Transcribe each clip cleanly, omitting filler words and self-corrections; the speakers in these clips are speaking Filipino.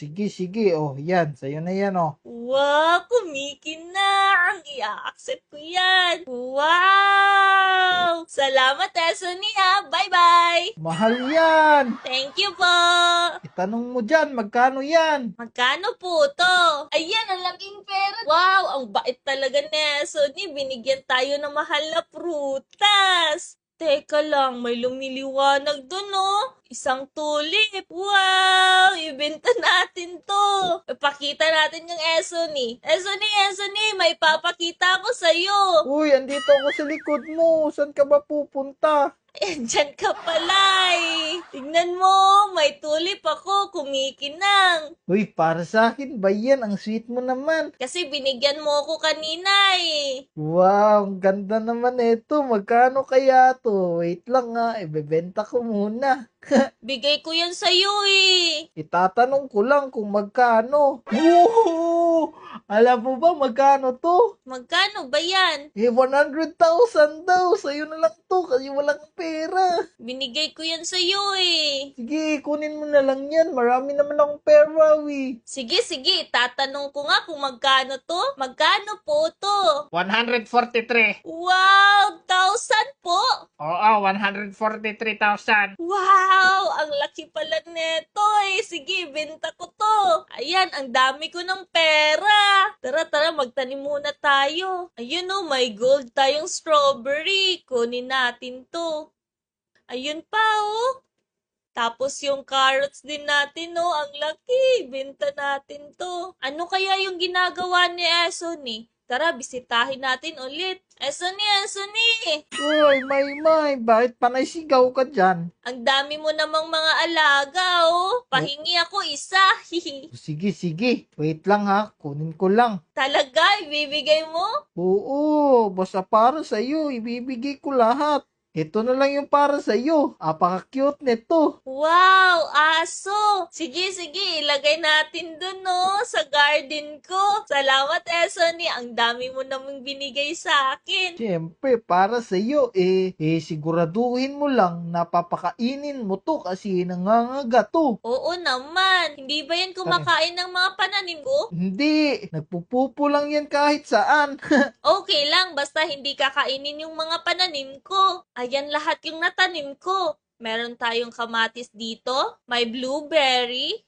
Sige, sige. Oh, yan. Sa'yo na yan, oh. Wow, kumikinang. I-accept ko yan. Wow! Salamat, Esony, ha. Bye-bye. Mahal yan. Thank you po. Itanong mo dyan, magkano yan? Magkano po to? Ayan, ang laking pera. Wow, ang bait talaga ni Esony. Binigyan tayo ng mahal na prutas. Teka lang, may lumiliwanag dun, oh. Isang tulip. Wow! Ibenta natin to. Ipakita natin yung Esony. Esony, may papakita ako sa'yo. Uy, andito ako sa likod mo. Saan ka ba pupunta? Diyan ka pala eh. Tignan mo, may tulip ako, kumikinang. Uy, para sa akin ba yan? Ang sweet mo naman. Kasi binigyan mo ako kanina eh. Wow, ang ganda naman ito. Magkano kaya to? Wait lang nga, ibebenta ko muna. Bigay ko yan sa'yo eh. Itatanong ko lang kung magkano. Woohoo! Alam mo ba magkano to? Magkano ba yan? 100,000 daw. Sa'yo na lang to kasi walang pera. Binigay ko yan sa'yo eh. Sige, kunin mo na lang yan. Marami naman akong pera, wi. Sige, tatanong ko nga kung magkano to. Magkano po to? 143. Wow, 1,000 po. Oo, 143,000. Wow, ang laki pala neto eh. Sige, benta ko to. Ayan, ang dami ko ng pera. Tara, magtanim muna tayo. Ayun oh, may gold tayong strawberry. Kunin natin to. Ayun pa oh. Tapos yung carrots din natin, no? Ang laki. Benta natin to. Ano kaya yung ginagawa ni Esony? Tara, bisitahin natin ulit. Esony! Uy, may. Bakit panay sigaw ka dyan? Ang dami mo namang mga alaga, oh. Pahingi ako isa. Sige. Wait lang ha. Kunin ko lang. Talaga, ibibigay mo? Oo, basta para sa'yo. Ibibigay ko lahat. Ito na lang yung para sa'yo. Apaka-cute nito. Wow, aso. Sige, ilagay natin dun, no, sa garden ko. Salamat, Esony. Ang dami mo namang binigay sa akin. Siyempre, para sa'yo, siguraduhin mo lang na papakainin mo to kasi nangangaga to. Oo naman. Hindi ba yan kumakain ng mga pananim ko? Hindi, nagpupupo lang yan kahit saan. Okay lang, basta hindi kakainin yung mga pananim ko. Ayan lahat yung natanim ko. Meron tayong kamatis dito, may blueberry,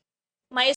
may